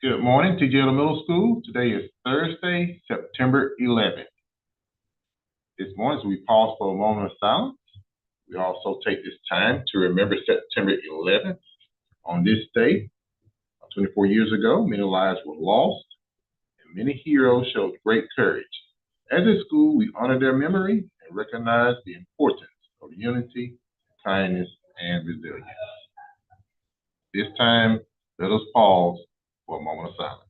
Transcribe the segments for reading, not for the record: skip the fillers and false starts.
Good morning, TGL Middle School. Today is Thursday, September 11th. This morning, as we pause for a moment of silence, we also take this time to remember September 11th. On this day, 24 years ago, many lives were lost and many heroes showed great courage. As a school, we honor their memory and recognize the importance of unity, kindness, and resilience. This time, let us pause for a moment of silence.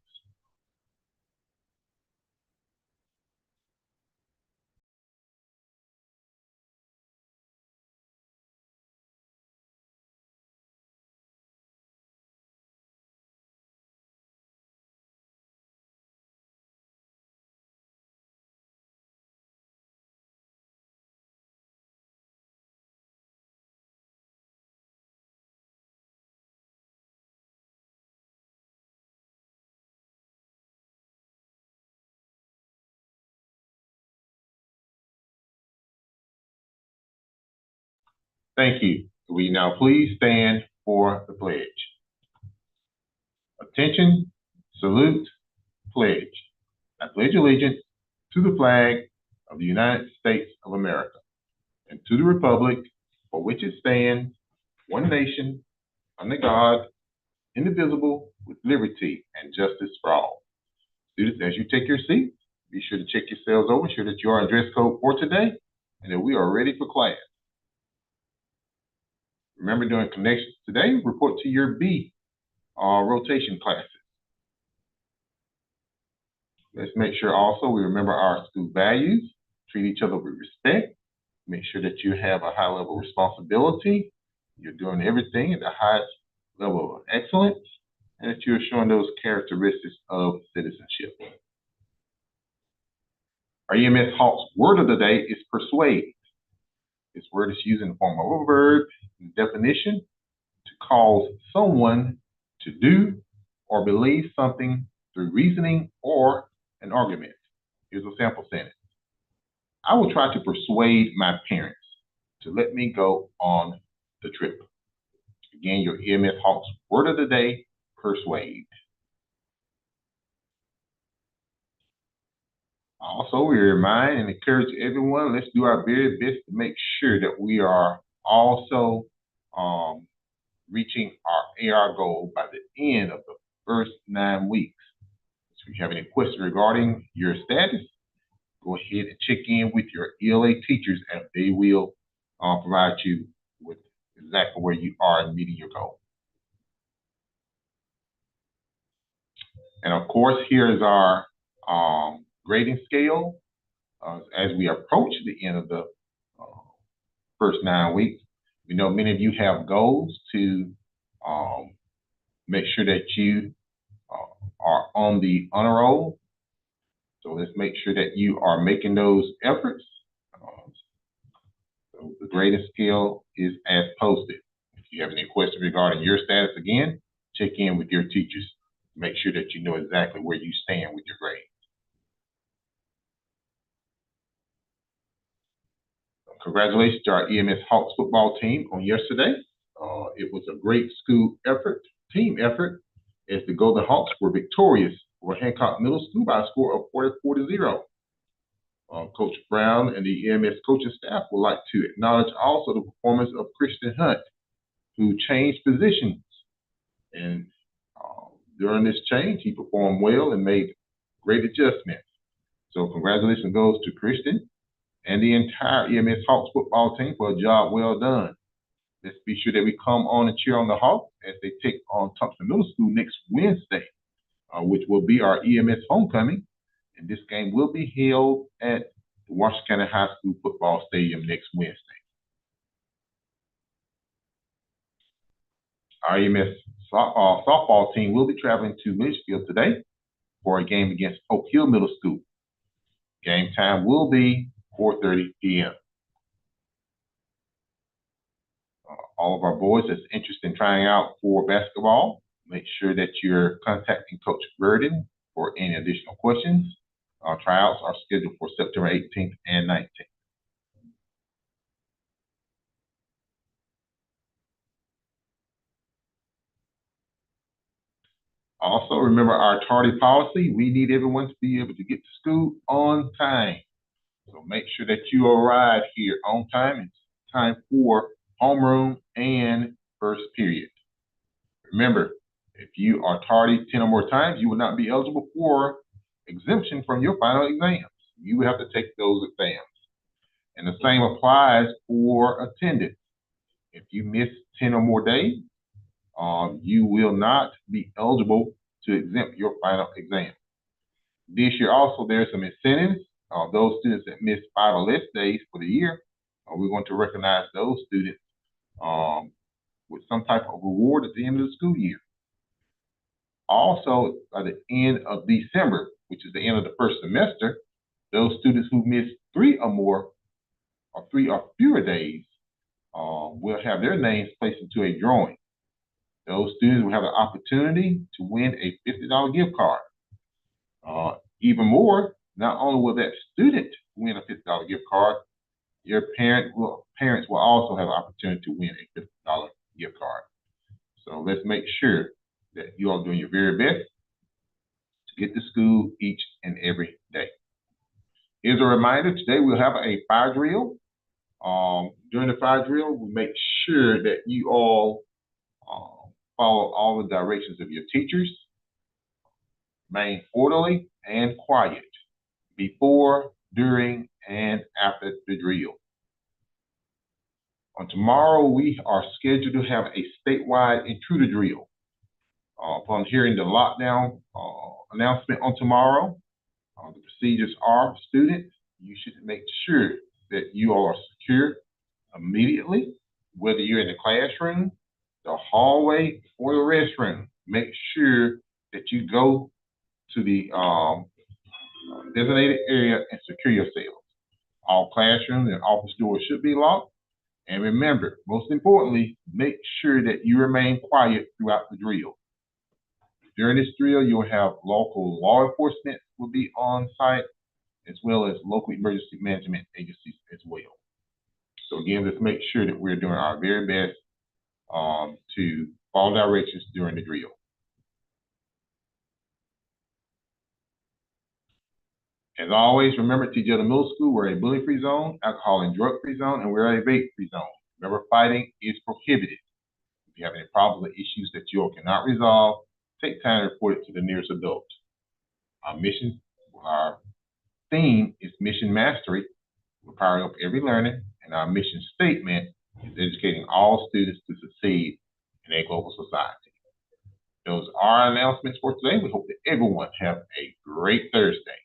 Thank you. We now please stand for the pledge. Attention, salute, pledge. I pledge allegiance to the flag of the United States of America and to the republic for which it stands, one nation, under God, indivisible, with liberty and justice for all. Students, as you take your seat, be sure to check yourselves over, ensure that you are in dress code for today, and that we are ready for class. Remember, during connections today, report to your B rotation classes. Let's make sure also we remember our school values, treat each other with respect, make sure that you have a high level of responsibility, you're doing everything at the highest level of excellence, and that you're showing those characteristics of citizenship. Our EMS Hawks word of the day is persuade. This word is used in the form of a verb in definition to cause someone to do or believe something through reasoning or an argument. Here's a sample sentence. I will try to persuade my parents to let me go on the trip. Again, your EMS Hawks word of the day, persuade. Also, we remind and encourage everyone, let's do our very best to make sure that we are also reaching our AR goal by the end of the first 9 weeks. So if you have any questions regarding your status, go ahead and check in with your ELA teachers and they will provide you with exactly where you are in meeting your goal. And of course, here is our grading scale. As we approach the end of the first 9 weeks, we know many of you have goals to make sure that you are on the honor roll. So let's make sure that you are making those efforts. So the grading scale is as posted. If you have any questions regarding your status, again, check in with your teachers. Make sure that you know exactly where you stand with your grades. Congratulations to our EMS Hawks football team on yesterday. It was a great school effort, team effort, as the Golden Hawks were victorious over Hancock Middle School by a score of 44-0. Coach Brown and the EMS coaching staff would like to acknowledge also the performance of Christian Hunt, who changed positions. And during this change, he performed well and made great adjustments. So congratulations goes to Christian and the entire EMS Hawks football team for a job well done. Let's be sure that we come on and cheer on the Hawks as they take on Thompson Middle School next Wednesday, which will be our EMS homecoming. And this game will be held at the Washington County High School football stadium next Wednesday. Our EMS softball team will be traveling to Litchfield today for a game against Oak Hill Middle School. Game time will be 4:30 p.m. All of our boys that's interested in trying out for basketball, make sure that you're contacting Coach Burden for any additional questions. Our tryouts are scheduled for September 18th and 19th. Also, remember our tardy policy. We need everyone to be able to get to school on time. So make sure that you arrive here on time. It's time for homeroom and first period. Remember, if you are tardy 10 or more times, you will not be eligible for exemption from your final exams. You will have to take those exams. And the same applies for attendance. If you miss 10 or more days, you will not be eligible to exempt your final exam. This year also, there are some incentives. Those students that miss 5 or less days for the year, we're going to recognize those students with some type of reward at the end of the school year. Also, by the end of December, which is the end of the first semester, those students who miss 3 or more or 3 or fewer days will have their names placed into a drawing. Those students will have the opportunity to win a $50 gift card. Even more, not only will that student win a $50 gift card, your parents will also have an opportunity to win a $50 gift card. So let's make sure that you are doing your very best to get to school each and every day. Here's a reminder, today we'll have a fire drill. During the fire drill, we make sure that you all follow all the directions of your teachers, remain orderly and quiet before, during, and after the drill. On tomorrow, we are scheduled to have a statewide intruder drill. Upon hearing the lockdown announcement on tomorrow, the procedures are, students, you should make sure that you all are secure immediately, whether you're in the classroom, the hallway, or the restroom. Make sure that you go to the designated area and secure yourselves. All classrooms and office doors should be locked. And remember, most importantly, make sure that you remain quiet throughout the drill. During this drill, you'll have local law enforcement will be on site, as well as local emergency management agencies as well. So again, let's make sure that we're doing our very best to follow directions during the drill. As always, remember, TJ Middle School, we're a bully-free zone, alcohol and drug-free zone, and we're a vape-free zone. Remember, fighting is prohibited. If you have any problems or issues that you all cannot resolve, take time to report it to the nearest adult. Our theme is mission mastery. We're powering up every learner, and our mission statement is educating all students to succeed in a global society. Those are our announcements for today. We hope that everyone have a great Thursday.